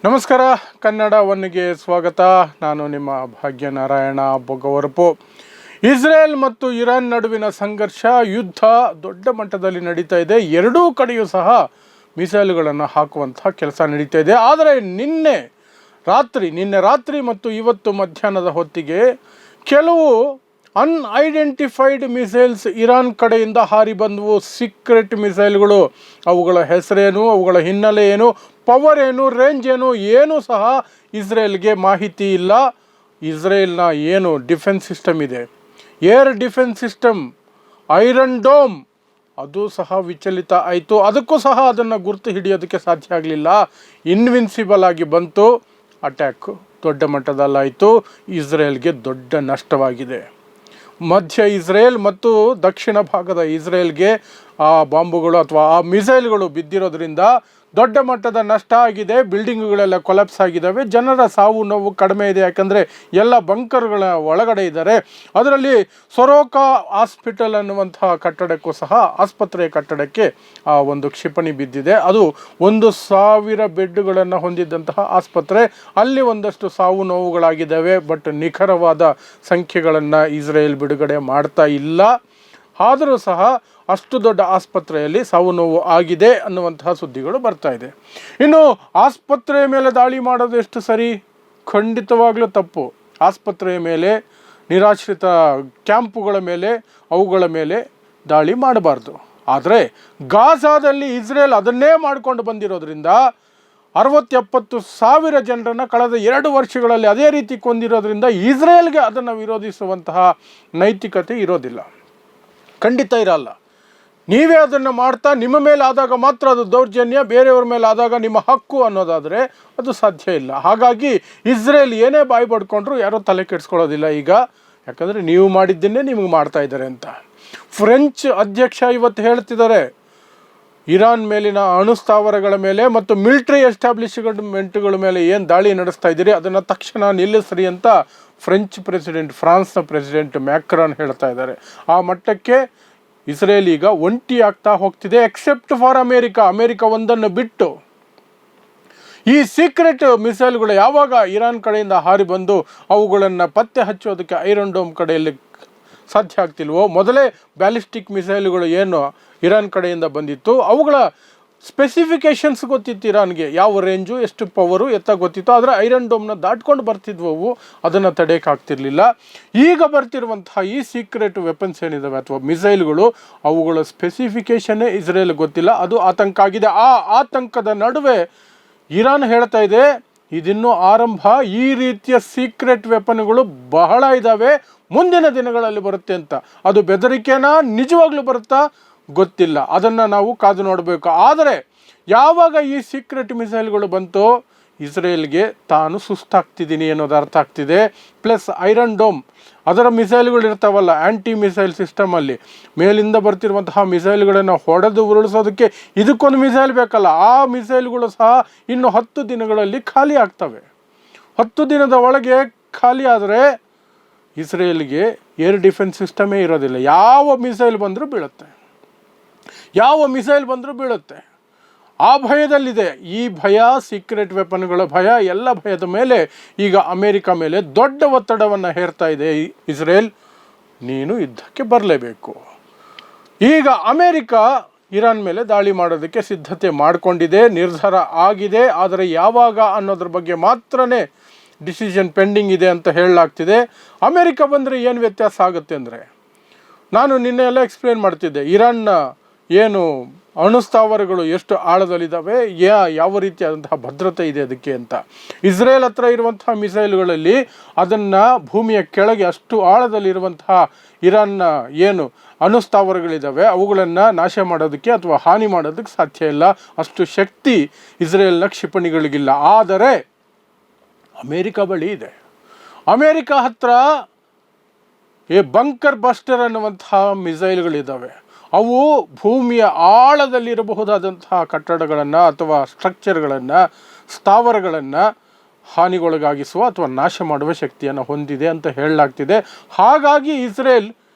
ನಮಸ್ಕಾರ, ಕನ್ನಡ ಒನ್ಗೆ ಸ್ವಾಗತ. ನಾನು ನಿಮ್ಮ ಭಾಗ್ಯನಾರಾಯಣ ಬೊಗವರಪು. ಇಸ್ರೇಲ್ ಮತ್ತು ಇರಾನ್ ನಡುವಿನ ಸಂಘರ್ಷ, ಯುದ್ಧ ದೊಡ್ಡ ಮಟ್ಟದಲ್ಲಿ ನಡೀತಾ ಇದೆ. ಎರಡೂ ಕಡೆಯೂ ಸಹ ಮಿಸೈಲ್ಗಳನ್ನು ಹಾಕುವಂಥ ಕೆಲಸ ನಡೀತಾ ಇದೆ. ಆದರೆ ನಿನ್ನೆ ರಾತ್ರಿ ಮತ್ತು ಇವತ್ತು ಮಧ್ಯಾಹ್ನದ ಹೊತ್ತಿಗೆ ಕೆಲವು ಅನ್ಐಡೆಂಟಿಫೈಡ್ ಮಿಸೈಲ್ಸ್ ಇರಾನ್ ಕಡೆಯಿಂದ ಹಾರಿ ಬಂದವು. ಸೀಕ್ರೆಟ್ ಮಿಸೈಲ್ಗಳು. ಅವುಗಳ ಹೆಸರೇನು, ಅವುಗಳ ಹಿನ್ನೆಲೆ ಏನು, ಪವರ್ ಏನು, ರೇಂಜ್ ಏನು ಸಹ ಇಸ್ರೇಲ್ಗೆ ಮಾಹಿತಿ ಇಲ್ಲ. ಇಸ್ರೇಲ್ನ ಏನು ಡಿಫೆನ್ಸ್ ಸಿಸ್ಟಮ್ ಇದೆ, air defence system, iron dome, ಅದು ಸಹ ವಿಚಲಿತ ಆಯಿತು. ಅದಕ್ಕೂ ಸಹ ಅದನ್ನು ಗುರುತು ಹಿಡಿಯೋದಕ್ಕೆ ಸಾಧ್ಯ ಆಗಲಿಲ್ಲ. ಇನ್ವಿನ್ಸಿಬಲ್ ಆಗಿ ಬಂತು. ಅಟ್ಯಾಕ್ ದೊಡ್ಡ ಮಟ್ಟದಲ್ಲಾಯಿತು. ಇಸ್ರೇಲ್ಗೆ ದೊಡ್ಡ ನಷ್ಟವಾಗಿದೆ. ಮಧ್ಯ ಇಸ್ರೇಲ್ ಮತ್ತು ದಕ್ಷಿಣ ಭಾಗದ ಇಸ್ರೇಲ್ಗೆ ಆ ಬಾಂಬುಗಳು ಅಥವಾ ಆ ಮಿಸೈಲ್ಗಳು ಬಿದ್ದಿರೋದ್ರಿಂದ ದೊಡ್ಡ ಮಟ್ಟದ ನಷ್ಟ ಆಗಿದೆ. ಬಿಲ್ಡಿಂಗ್ಗಳೆಲ್ಲ ಕೊಲಾಪ್ಸ್ ಆಗಿದ್ದಾವೆ. ಜನರ ಸಾವು ನೋವು ಕಡಿಮೆ ಇದೆ, ಯಾಕಂದರೆ ಎಲ್ಲ ಬಂಕರ್ಗಳ ಒಳಗಡೆ ಇದ್ದಾರೆ. ಅದರಲ್ಲಿ ಸೊರೋಕಾ ಹಾಸ್ಪಿಟಲ್ ಅನ್ನುವಂತಹ ಕಟ್ಟಡಕ್ಕೂ ಸಹ, ಆಸ್ಪತ್ರೆಯ ಕಟ್ಟಡಕ್ಕೆ ಆ ಒಂದು ಕ್ಷಿಪಣಿ ಬಿದ್ದಿದೆ. ಅದು 1,000 ಬೆಡ್ಗಳನ್ನು ಹೊಂದಿದ್ದಂತಹ ಆಸ್ಪತ್ರೆ. ಅಲ್ಲಿ ಒಂದಷ್ಟು ಸಾವು ನೋವುಗಳಾಗಿದ್ದಾವೆ. ಬಟ್ ನಿಖರವಾದ ಸಂಖ್ಯೆಗಳನ್ನು ಇಸ್ರೇಲ್ ಬಿಡುಗಡೆ ಮಾಡ್ತಾ ಇಲ್ಲ. ಆದರೂ ಸಹ ಅಷ್ಟು ದೊಡ್ಡ ಆಸ್ಪತ್ರೆಯಲ್ಲಿ ಸಾವು ನೋವು ಆಗಿದೆ ಅನ್ನುವಂತಹ ಸುದ್ದಿಗಳು ಬರ್ತಾ ಇದೆ. ಇನ್ನು ಆಸ್ಪತ್ರೆಯ ಮೇಲೆ ದಾಳಿ ಮಾಡೋದು ಎಷ್ಟು ಸರಿ? ಖಂಡಿತವಾಗ್ಲೂ ತಪ್ಪು. ಆಸ್ಪತ್ರೆಯ ಮೇಲೆ, ನಿರಾಶ್ರಿತ ಕ್ಯಾಂಪುಗಳ ಮೇಲೆ, ಅವುಗಳ ಮೇಲೆ ದಾಳಿ ಮಾಡಬಾರ್ದು. ಆದರೆ ಗಾಜಾದಲ್ಲಿ ಇಸ್ರೇಲ್ ಅದನ್ನೇ ಮಾಡಿಕೊಂಡು ಬಂದಿರೋದ್ರಿಂದ 60-70 ಸಾವಿರ ಜನರನ್ನು ಕಳೆದ 2 ವರ್ಷಗಳಲ್ಲಿ ಅದೇ ರೀತಿ ಕೊಂದಿರೋದ್ರಿಂದ ಇಸ್ರೇಲ್ಗೆ ಅದನ್ನು ವಿರೋಧಿಸುವಂತಹ ನೈತಿಕತೆ ಇರೋದಿಲ್ಲ, ಖಂಡಿತ ಇರಲ್ಲ. ನೀವೇ ಅದನ್ನು ಮಾಡ್ತಾ ನಿಮ್ಮ ಮೇಲೆ ಆದಾಗ ಮಾತ್ರ ಅದು ದೌರ್ಜನ್ಯ, ಬೇರೆಯವ್ರ ಮೇಲೆ ಆದಾಗ ನಿಮ್ಮ ಹಕ್ಕು ಅನ್ನೋದಾದರೆ ಅದು ಸಾಧ್ಯ ಇಲ್ಲ. ಹಾಗಾಗಿ ಇಸ್ರೇಲ್ ಏನೇ ಬಾಯಿ ಪಡ್ಕೊಂಡ್ರು ಯಾರೂ ತಲೆ ಕೆಡಿಸ್ಕೊಳ್ಳೋದಿಲ್ಲ ಈಗ, ಯಾಕಂದರೆ ನೀವು ಮಾಡಿದ್ದನ್ನೇ ನಿಮಗೆ ಮಾಡ್ತಾ ಇದ್ದಾರೆ ಅಂತ. ಫ್ರೆಂಚ್ ಅಧ್ಯಕ್ಷ ಇವತ್ತು ಹೇಳ್ತಿದ್ದಾರೆ, ಇರಾನ್ ಮೇಲಿನ ಅಣುಸ್ಥಾವರಗಳ ಮೇಲೆ ಮತ್ತು ಮಿಲಿಟರಿ ಎಸ್ಟಾಬ್ಲಿಷ್ಮೆಂಟ್ಗಳ ಮೇಲೆ ಏನು ದಾಳಿ ನಡೆಸ್ತಾ ಇದ್ದೀರಿ ಅದನ್ನು ತಕ್ಷಣ ನಿಲ್ಲಿಸ್ರಿ ಅಂತ ಫ್ರಾನ್ಸ್ನ ಪ್ರೆಸಿಡೆಂಟ್ ಮ್ಯಾಕ್ರಾನ್ ಹೇಳ್ತಾ ಇದ್ದಾರೆ. ಆ ಮಟ್ಟಕ್ಕೆ ಇಸ್ರೇಲ್ ಈಗ ಒಂಟಿ ಆಗ್ತಾ ಹೋಗ್ತಿದೆ. ಎಕ್ಸೆಪ್ಟ್ ಫಾರ್ ಅಮೇರಿಕಾ ಒಂದನ್ನು ಬಿಟ್ಟು. ಈ ಸೀಕ್ರೆಟ್ ಮಿಸೈಲ್ಗಳು ಯಾವಾಗ ಇರಾನ್ ಕಡೆಯಿಂದ ಹಾರಿ ಬಂದು ಅವುಗಳನ್ನು ಪತ್ತೆ ಹಚ್ಚೋದಕ್ಕೆ ಐರನ್ ಡೋಮ್ ಕಡೆಯಲ್ಲಿ ಸಾಧ್ಯ ಆಗ್ತಿಲ್ವೋ, ಮೊದಲೇ ಬ್ಯಾಲಿಸ್ಟಿಕ್ ಮಿಸೈಲ್ಗಳು ಏನು ಇರಾನ್ ಕಡೆಯಿಂದ ಬಂದಿತ್ತು ಅವುಗಳ ಸ್ಪೆಸಿಫಿಕೇಷನ್ಸ್ ಗೊತ್ತಿತ್ತು ಇರಾನ್ಗೆ, ಯಾವ ರೇಂಜು, ಎಷ್ಟು ಪವರು ಎತ್ತ ಗೊತ್ತಿತ್ತು. ಆದರೆ ಐರನ್ ಡೋಮ್ನ ದಾಟ್ಕೊಂಡು ಬರ್ತಿದ್ವು, ಅದನ್ನು ತಡೆಯೋಕ್ಕಾಗ್ತಿರ್ಲಿಲ್ಲ. ಈಗ ಬರ್ತಿರುವಂತಹ ಈ ಸೀಕ್ರೆಟ್ ವೆಪನ್ಸ್ ಏನಿದಾವೆ ಅಥವಾ ಮಿಸೈಲ್ಗಳು, ಅವುಗಳ ಸ್ಪೆಸಿಫಿಕೇಷನ್ನೇ ಇಸ್ರೇಲ್ ಗೊತ್ತಿಲ್ಲ. ಅದು ಆತಂಕ ಆಗಿದೆ. ಆ ಆತಂಕದ ನಡುವೆ ಇರಾನ್ ಹೇಳ್ತಾ ಇದೆ, ಇದಿನ್ನೂ ಆರಂಭ, ಈ ರೀತಿಯ ಸೀಕ್ರೆಟ್ ವೆಪನ್ಗಳು ಬಹಳ ಇದ್ದಾವೆ, ಮುಂದಿನ ದಿನಗಳಲ್ಲಿ ಬರುತ್ತೆ ಅಂತ. ಅದು ಬೆದರಿಕೆನಾ, ನಿಜವಾಗ್ಲೂ ಬರುತ್ತಾ ಗೊತ್ತಿಲ್ಲ. ಅದನ್ನು ನಾವು ಕಾದು ನೋಡಬೇಕು. ಆದರೆ ಯಾವಾಗ ಈ ಸೀಕ್ರೆಟ್ ಮಿಸೈಲ್ಗಳು ಬಂತೋ ಇಸ್ರೇಲ್ಗೆ ತಾನು ಸುಸ್ತಾಗ್ತಿದ್ದೀನಿ ಅನ್ನೋದು ಅರ್ಥ ಆಗ್ತಿದೆ. ಪ್ಲಸ್ ಐರನ್ ಡೋಮ್, ಅದರ ಮಿಸೈಲ್ಗಳು ಇರ್ತಾವಲ್ಲ, ಆ್ಯಂಟಿ ಮಿಸೈಲ್ ಸಿಸ್ಟಮಲ್ಲಿ ಮೇಲಿಂದ ಬರ್ತಿರುವಂತಹ ಮಿಸೈಲ್ಗಳನ್ನು ಹೊಡೆದು ಉರುಳಿಸೋದಕ್ಕೆ ಇದಕ್ಕೊಂದು ಮಿಸೈಲ್ ಬೇಕಲ್ಲ. ಆ ಮಿಸೈಲ್ಗಳು ಸಹ ಇನ್ನು 10 ದಿನಗಳಲ್ಲಿ ಖಾಲಿ ಆಗ್ತವೆ. 10 ದಿನದ ಒಳಗೆ ಖಾಲಿ ಆದರೆ ಇಸ್ರೇಲ್ಗೆ ಏರ್ ಡಿಫೆನ್ಸ್ ಸಿಸ್ಟಮೇ ಇರೋದಿಲ್ಲ. ಯಾವ ಮಿಸೈಲ್ ಬಂದರೂ ಬೀಳುತ್ತೆ. ಆ ಭಯದಲ್ಲಿದೆ. ಈ ಭಯ, ಸೀಕ್ರೆಟ್ ವೆಪನ್ಗಳ ಭಯ, ಎಲ್ಲ ಭಯದ ಮೇಲೆ ಈಗ ಅಮೇರಿಕ ಮೇಲೆ ದೊಡ್ಡ ಒತ್ತಡವನ್ನು ಹೇರ್ತಾ ಇದೆ ಇಸ್ರೇಲ್. ನೀನು ಯುದ್ಧಕ್ಕೆ ಬರಲೇಬೇಕು. ಈಗ ಅಮೇರಿಕ ಇರಾನ್ ಮೇಲೆ ದಾಳಿ ಮಾಡೋದಕ್ಕೆ ಸಿದ್ಧತೆ ಮಾಡಿಕೊಂಡಿದೆ, ನಿರ್ಧಾರ ಆಗಿದೆ. ಆದರೆ ಯಾವಾಗ ಅನ್ನೋದ್ರ ಬಗ್ಗೆ ಮಾತ್ರನೇ ಡಿಸಿಷನ್ ಪೆಂಡಿಂಗ್ ಇದೆ ಅಂತ ಹೇಳಲಾಗ್ತಿದೆ. ಅಮೇರಿಕ ಬಂದರೆ ಏನು ವ್ಯತ್ಯಾಸ ಆಗುತ್ತೆ ಅಂದರೆ, ನಾನು ನಿನ್ನೆ ಎಲ್ಲ ಎಕ್ಸ್ಪ್ಲೇನ್ ಮಾಡ್ತಿದ್ದೆ, ಇರಾನ್ನ ಏನು ಅಣುಸ್ಥಾವರಗಳು ಎಷ್ಟು ಆಳದಲ್ಲಿದ್ದಾವೆ, ಯಾವ ರೀತಿಯಾದಂತಹ ಭದ್ರತೆ ಇದೆ ಅದಕ್ಕೆ ಅಂತ. ಇಸ್ರೇಲ್ ಹತ್ರ ಇರುವಂತಹ ಮಿಸೈಲ್ಗಳಲ್ಲಿ ಅದನ್ನು ಭೂಮಿಯ ಕೆಳಗೆ ಅಷ್ಟು ಆಳದಲ್ಲಿರುವಂತಹ ಇರಾನ್ನ ಏನು ಅಣುಸ್ಥಾವರಗಳಿದ್ದಾವೆ ಅವುಗಳನ್ನು ನಾಶ ಮಾಡೋದಕ್ಕೆ ಅಥವಾ ಹಾನಿ ಮಾಡೋದಕ್ಕೆ ಸಾಧ್ಯ ಇಲ್ಲ. ಅಷ್ಟು ಶಕ್ತಿ ಇಸ್ರೇಲ್ನ ಕ್ಷಿಪಣಿಗಳಿಗಿಲ್ಲ. ಆದರೆ ಅಮೇರಿಕ ಬಳಿ ಇದೆ. ಅಮೇರಿಕ ಹತ್ರ ಬಂಕರ್ ಬಸ್ಟರ್ ಅನ್ನುವಂತಹ ಮಿಸೈಲ್ಗಳಿದ್ದಾವೆ. ಅವು ಭೂಮಿಯ ಆಳದಲ್ಲಿರಬಹುದಾದಂತಹ ಕಟ್ಟಡಗಳನ್ನು ಅಥವಾ ಸ್ಟ್ರಕ್ಚರ್ಗಳನ್ನು, ಸ್ಥಾವರಗಳನ್ನು ಹಾನಿಗೊಳಗಾಗಿಸುವ ಅಥವಾ ನಾಶ ಮಾಡುವ ಶಕ್ತಿಯನ್ನು ಹೊಂದಿದೆ ಅಂತ ಹೇಳಲಾಗ್ತಿದೆ. ಹಾಗಾಗಿ ಇಸ್ರೇಲ್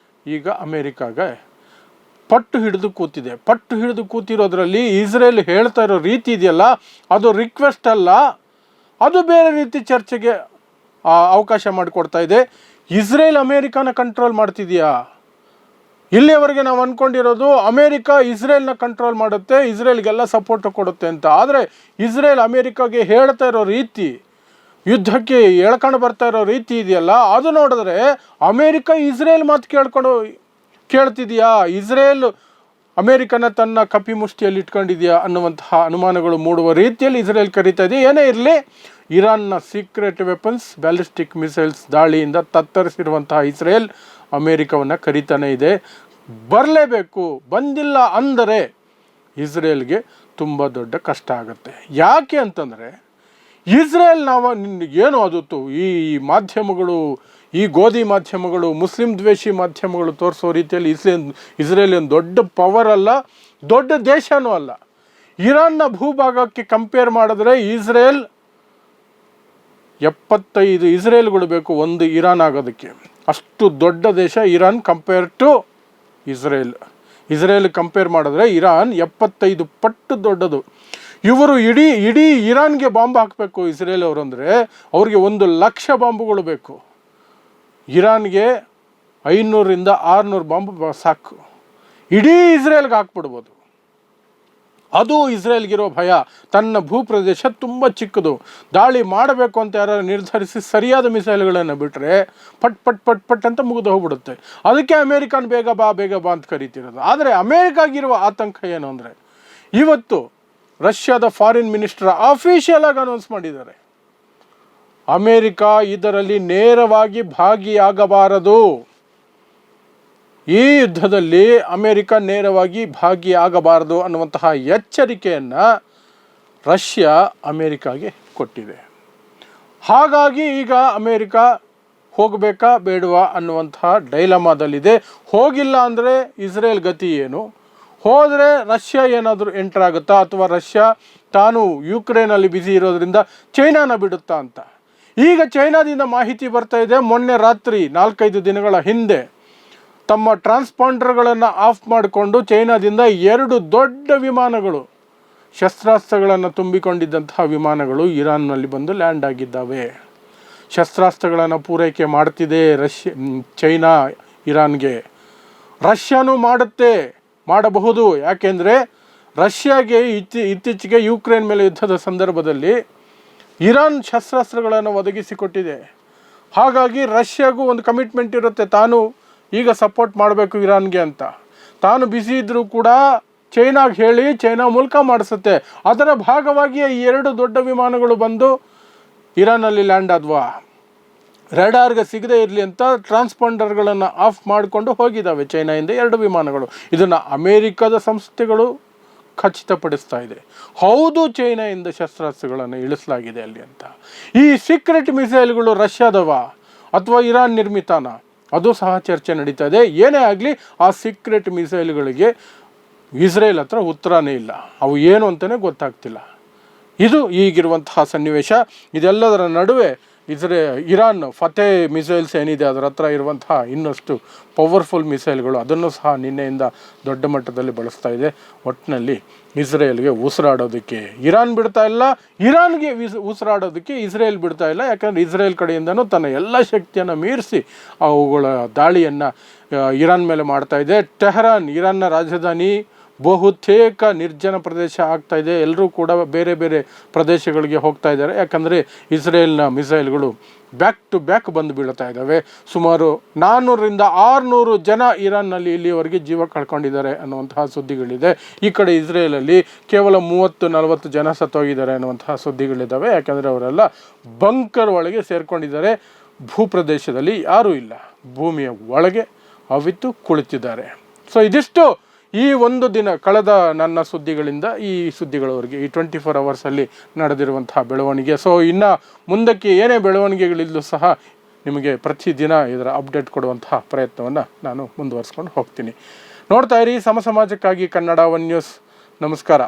ಈಗ ಅಮೇರಿಕಾಗೆ ಪಟ್ಟು ಹಿಡಿದು ಕೂತಿರೋದ್ರಲ್ಲಿ ಇಸ್ರೇಲ್ ಹೇಳ್ತಾ ಇರೋ ರೀತಿ ಇದೆಯಲ್ಲ, ಅದು ರಿಕ್ವೆಸ್ಟ್ ಅಲ್ಲ, ಅದು ಬೇರೆ ರೀತಿ ಚರ್ಚೆಗೆ ಅವಕಾಶ ಮಾಡಿಕೊಡ್ತಾ ಇದೆ. ಇಸ್ರೇಲ್ ಅಮೇರಿಕಾನ ಕಂಟ್ರೋಲ್ ಮಾಡ್ತಿದೆಯಾ? ಇಲ್ಲಿಯವರೆಗೆ ನಾವು ಅಂದ್ಕೊಂಡಿರೋದು ಅಮೇರಿಕ ಇಸ್ರೇಲ್ನ ಕಂಟ್ರೋಲ್ ಮಾಡುತ್ತೆ, ಇಸ್ರೇಲ್ಗೆಲ್ಲ ಸಪೋರ್ಟ್ ಕೊಡುತ್ತೆ ಅಂತ. ಆದರೆ ಇಸ್ರೇಲ್ ಅಮೇರಿಕಾಗೆ ಹೇಳ್ತಾ ಇರೋ ರೀತಿ, ಯುದ್ಧಕ್ಕೆ ಎಳ್ಕೊಂಡು ಬರ್ತಾ ಇರೋ ರೀತಿ ಇದೆಯಲ್ಲ, ಅದು ನೋಡಿದ್ರೆ ಅಮೇರಿಕ ಇಸ್ರೇಲ್ ಮಾತು ಕೇಳ್ತಿದೆಯಾ, ಇಸ್ರೇಲ್ ಅಮೇರಿಕನ ತನ್ನ ಕಪಿ ಮುಷ್ಟಿಯಲ್ಲಿ ಇಟ್ಕೊಂಡಿದೆಯಾ ಅನ್ನುವಂತಹ ಅನುಮಾನಗಳು ಮೂಡುವ ರೀತಿಯಲ್ಲಿ ಇಸ್ರೇಲ್ ಕರೀತಾ ಇದೆ. ಏನೇ ಇರಲಿ, ಇರಾನ್ನ ಸೀಕ್ರೆಟ್ ವೆಪನ್ಸ್ ಬ್ಯಾಲಿಸ್ಟಿಕ್ ಮಿಸೈಲ್ಸ್ ದಾಳಿಯಿಂದ ತತ್ತರಿಸಿರುವಂತಹ ಇಸ್ರೇಲ್ ಅಮೇರಿಕವನ್ನು ಕರೀತಾನೆ ಇದೆ. ಬರಲೇಬೇಕು, ಬಂದಿಲ್ಲ ಅಂದರೆ ಇಸ್ರೇಲ್ಗೆ ತುಂಬ ದೊಡ್ಡ ಕಷ್ಟ ಆಗುತ್ತೆ. ಯಾಕೆ ಅಂತಂದರೆ ಇಸ್ರೇಲ್ ಏನು ಅದು ಈ ಮಾಧ್ಯಮಗಳು, ಈ ಗೋಧಿ ಮಾಧ್ಯಮಗಳು, ಮುಸ್ಲಿಂ ದ್ವೇಷಿ ಮಾಧ್ಯಮಗಳು ತೋರಿಸೋ ರೀತಿಯಲ್ಲಿ ಇಸ್ರೇಲ್ ಏನು ದೊಡ್ಡ ಪವರ್ ಅಲ್ಲ, ದೊಡ್ಡ ದೇಶನೂ ಅಲ್ಲ. ಇರಾನ್ನ ಭೂಭಾಗಕ್ಕೆ ಕಂಪೇರ್ ಮಾಡಿದ್ರೆ ಇಸ್ರೇಲ್ 75 ಇಸ್ರೇಲ್ಗಳು ಬೇಕು ಒಂದು ಇರಾನ್ ಆಗೋದಕ್ಕೆ. ಅಷ್ಟು ದೊಡ್ಡ ದೇಶ Iran compare to Israel compare ಮಾಡಿದ್ರೆ ಇರಾನ್ 75 ಪಟ್ಟು ದೊಡ್ಡದು. ಇವರು ಇಡೀ ಇರಾನ್ಗೆ ಬಾಂಬ್ ಹಾಕಬೇಕು ಇಸ್ರೇಲ್ ಅವರು ಅಂದರೆ ಅವ್ರಿಗೆ 1,00,000 ಬಾಂಬುಗಳು ಬೇಕು. ಇರಾನ್ಗೆ 500ರಿಂದ 600 ಬಾಂಬ್ ಸಾಕು, ಇಡೀ ಇಸ್ರೇಲ್ಗೆ ಹಾಕ್ಬಿಡ್ಬೋದು. ಅದು ಇಸ್ರೇಲ್ಗಿರೋ ಭಯ. ತನ್ನ ಭೂಪ್ರದೇಶ ತುಂಬ ಚಿಕ್ಕದು, ದಾಳಿ ಮಾಡಬೇಕು ಅಂತ ಯಾರು ನಿರ್ಧರಿಸಿ ಸರಿಯಾದ ಮಿಸೈಲ್ಗಳನ್ನು ಬಿಟ್ಟರೆ ಪಟ್ ಪಟ್ ಪಟ್ ಪಟ್ ಅಂತ ಮುಗಿದು ಹೋಗ್ಬಿಡುತ್ತೆ. ಅದಕ್ಕೆ ಅಮೇರಿಕನ್ ಬೇಗ ಬಾ ಅಂತ ಕರೀತಿರೋದು. ಆದರೆ ಅಮೇರಿಕಾಗಿರುವ ಆತಂಕ ಏನು ಅಂದರೆ, ಇವತ್ತು ರಷ್ಯಾದ ಫಾರಿನ್ ಮಿನಿಸ್ಟರ್ ಅಫಿಷಿಯಲ್ ಆಗಿ ಅನೌನ್ಸ್ ಮಾಡಿದ್ದಾರೆ, ಅಮೇರಿಕ ಇದರಲ್ಲಿ ನೇರವಾಗಿ ಭಾಗಿಯಾಗಬಾರದು. ಈ ಯುದ್ಧದಲ್ಲಿ ಅಮೇರಿಕ ನೇರವಾಗಿ ಭಾಗಿಯಾಗಬಾರದು ಅನ್ನುವಂತಹ ಎಚ್ಚರಿಕೆಯನ್ನು ರಷ್ಯಾ ಅಮೇರಿಕಾಗೆ ಕೊಟ್ಟಿದೆ. ಹಾಗಾಗಿ ಈಗ ಅಮೇರಿಕ ಹೋಗಬೇಕಾ ಬೇಡವಾ ಅನ್ನುವಂತಹ ಡೈಲಮಾದಲ್ಲಿದೆ. ಹೋಗಿಲ್ಲ ಅಂದರೆ ಇಸ್ರೇಲ್ ಗತಿ ಏನು, ಹೋದರೆ ರಷ್ಯಾ ಏನಾದರೂ ಎಂಟರ್ ಆಗುತ್ತಾ, ಅಥವಾ ರಷ್ಯಾ ತಾನು ಯುಕ್ರೇನಲ್ಲಿ ಬ್ಯುಸಿ ಇರೋದ್ರಿಂದ ಚೈನಾನ ಬಿಡುತ್ತಾ ಅಂತ. ಈಗ ಚೈನಾದಿಂದ ಮಾಹಿತಿ ಬರ್ತಾ ಇದೆ, ಮೊನ್ನೆ ರಾತ್ರಿ 4-5 ದಿನಗಳ ಹಿಂದೆ ತಮ್ಮ ಟ್ರಾನ್ಸ್ಪಾಂಡರ್ಗಳನ್ನು ಆಫ್ ಮಾಡಿಕೊಂಡು ಚೈನಾದಿಂದ 2 ದೊಡ್ಡ ವಿಮಾನಗಳು, ಶಸ್ತ್ರಾಸ್ತ್ರಗಳನ್ನು ತುಂಬಿಕೊಂಡಿದ್ದಂತಹ ವಿಮಾನಗಳು ಇರಾನ್ನಲ್ಲಿ ಬಂದು ಲ್ಯಾಂಡ್ ಆಗಿದ್ದಾವೆ. ಶಸ್ತ್ರಾಸ್ತ್ರಗಳನ್ನು ಪೂರೈಕೆ ಮಾಡ್ತಿದೆ ಚೈನಾ ಇರಾನ್ಗೆ. ರಷ್ಯಾನೂ ಮಾಡಬಹುದು. ಯಾಕೆಂದರೆ ರಷ್ಯಾಗೆ ಇತ್ತೀಚೆಗೆ ಯುಕ್ರೇನ್ ಮೇಲೆ ಯುದ್ಧದ ಸಂದರ್ಭದಲ್ಲಿ ಇರಾನ್ ಶಸ್ತ್ರಾಸ್ತ್ರಗಳನ್ನು ಒದಗಿಸಿಕೊಟ್ಟಿದೆ. ಹಾಗಾಗಿ ರಷ್ಯಾಗೂ ಒಂದು ಕಮಿಟ್ಮೆಂಟ್ ಇರುತ್ತೆ, ತಾನು ಈಗ ಸಪೋರ್ಟ್ ಮಾಡಬೇಕು ಇರಾನ್ಗೆ ಅಂತ. ತಾನು ಬಿಸಿ ಇದ್ದರೂ ಕೂಡ ಚೈನಾಗೆ ಹೇಳಿ ಚೈನಾ ಮೂಲಕ ಮಾಡಿಸುತ್ತೆ. ಅದರ ಭಾಗವಾಗಿ ಈ 2 ದೊಡ್ಡ ವಿಮಾನಗಳು ಬಂದು ಇರಾನಲ್ಲಿ ಲ್ಯಾಂಡ್ ಆದ್ವಾ. ರೆಡಾರ್ಗೆ ಸಿಗದೇ ಇರಲಿ ಅಂತ ಟ್ರಾನ್ಸ್ಪಾಂಡರ್ಗಳನ್ನು ಆಫ್ ಮಾಡಿಕೊಂಡು ಹೋಗಿದ್ದಾವೆ ಚೈನಾಯಿಂದ 2 ವಿಮಾನಗಳು. ಇದನ್ನು ಅಮೇರಿಕದ ಸಂಸ್ಥೆಗಳು ಖಚಿತಪಡಿಸ್ತಾ ಇದೆ. ಹೌದು, ಚೈನಾಯಿಂದ ಶಸ್ತ್ರಾಸ್ತ್ರಗಳನ್ನು ಇಳಿಸಲಾಗಿದೆ ಅಲ್ಲಿ ಅಂತ. ಈ ಸೀಕ್ರೆಟ್ ಮಿಸೈಲ್ಗಳು ರಷ್ಯಾದವ ಅಥವಾ ಇರಾನ್ ನಿರ್ಮಿತಾನ, ಅದು ಸಹ ಚರ್ಚೆ ನಡೀತಾ ಇದೆ. ಏನೇ ಆಗಲಿ, ಆ ಸೀಕ್ರೆಟ್ ಮಿಸೈಲ್ಗಳಿಗೆ ಇಸ್ರೇಲ್ ಹತ್ರ ಉತ್ತರನೇ ಇಲ್ಲ, ಅವು ಏನು ಅಂತಲೇ ಗೊತ್ತಾಗ್ತಿಲ್ಲ. ಇದು ಈಗಿರುವಂತಹ ಸನ್ನಿವೇಶ. ಇದೆಲ್ಲದರ ನಡುವೆ ಇರಾನ್ ಫತೆ ಮಿಸೈಲ್ಸ್ ಏನಿದೆ ಅದರ ಹತ್ರ ಇರುವಂತಹ ಇನ್ನಷ್ಟು ಪವರ್ಫುಲ್ ಮಿಸೈಲ್ಗಳು, ಅದನ್ನು ಸಹ ನಿನ್ನೆಯಿಂದ ದೊಡ್ಡ ಮಟ್ಟದಲ್ಲಿ ಬಳಸ್ತಾ ಇದೆ. ಒಟ್ಟಿನಲ್ಲಿ ಇಸ್ರೇಲ್ಗೆ ಉಸಿರಾಡೋದಕ್ಕೆ ಇರಾನ್ ಬಿಡ್ತಾ ಇಲ್ಲ, ಇರಾನ್ಗೆ ಉಸಿರಾಡೋದಕ್ಕೆ ಇಸ್ರೇಲ್ ಬಿಡ್ತಾ ಇಲ್ಲ. ಯಾಕಂದರೆ ಇಸ್ರೇಲ್ ಕಡೆಯಿಂದನೂ ತನ್ನ ಎಲ್ಲ ಶಕ್ತಿಯನ್ನು ಮೀರಿಸಿ ಅವುಗಳ ದಾಳಿಯನ್ನು ಇರಾನ್ ಮೇಲೆ ಮಾಡ್ತಾ ಇದೆ. ಟೆಹರಾನ್, ಇರಾನ್ನ ರಾಜಧಾನಿ, ಬಹುತೇಕ ನಿರ್ಜನ ಪ್ರದೇಶ ಆಗ್ತಾ ಇದೆ. ಎಲ್ಲರೂ ಕೂಡ ಬೇರೆ ಬೇರೆ ಪ್ರದೇಶಗಳಿಗೆ ಹೋಗ್ತಾ ಇದ್ದಾರೆ. ಯಾಕಂದರೆ ಇಸ್ರೇಲ್ನ ಮಿಸೈಲ್ಗಳು ಬ್ಯಾಕ್ ಟು ಬ್ಯಾಕ್ ಬಂದು ಬೀಳ್ತಾ ಇದ್ದಾವೆ. ಸುಮಾರು 400ರಿಂದ 600 ಜನ ಇರಾನ್ನಲ್ಲಿ ಇಲ್ಲಿಯವರೆಗೆ ಜೀವ ಕಳ್ಕೊಂಡಿದ್ದಾರೆ ಅನ್ನುವಂತಹ ಸುದ್ದಿಗಳಿದೆ. ಈ ಕಡೆ ಇಸ್ರೇಲಲ್ಲಿ ಕೇವಲ 30-40 ಜನ ಸತ್ತೋಗಿದ್ದಾರೆ ಅನ್ನುವಂತಹ ಸುದ್ದಿಗಳಿದ್ದಾವೆ. ಯಾಕಂದರೆ ಅವರೆಲ್ಲ ಬಂಕರ್ ಒಳಗೆ ಸೇರ್ಕೊಂಡಿದ್ದಾರೆ. ಭೂಪ್ರದೇಶದಲ್ಲಿ ಯಾರೂ ಇಲ್ಲ, ಭೂಮಿಯ ಒಳಗೆ ಅವಿತು ಕುಳಿತಿದ್ದಾರೆ. ಸೊ ಇದಿಷ್ಟು ಈ ಒಂದು ದಿನ ಕಳೆದ ನನ್ನ ಸುದ್ದಿಗಳಿಂದ ಈ ಸುದ್ದಿಗಳವರೆಗೆ ಈ 24 ಅವರ್ಸಲ್ಲಿ ನಡೆದಿರುವಂತಹ ಬೆಳವಣಿಗೆ. ಸೊ ಇನ್ನು ಮುಂದಕ್ಕೆ ಏನೇ ಬೆಳವಣಿಗೆಗಳಿಲ್ಲೂ ಸಹ ನಿಮಗೆ ಪ್ರತಿದಿನ ಇದರ ಅಪ್ಡೇಟ್ ಕೊಡುವಂತಹ ಪ್ರಯತ್ನವನ್ನು ನಾನು ಮುಂದುವರಿಸ್ಕೊಂಡು ಹೋಗ್ತೀನಿ. ನೋಡ್ತಾ ಇರಿ ಸಮಾಜಕ್ಕಾಗಿ ಕನ್ನಡ 1 ನ್ಯೂಸ್. ನಮಸ್ಕಾರ.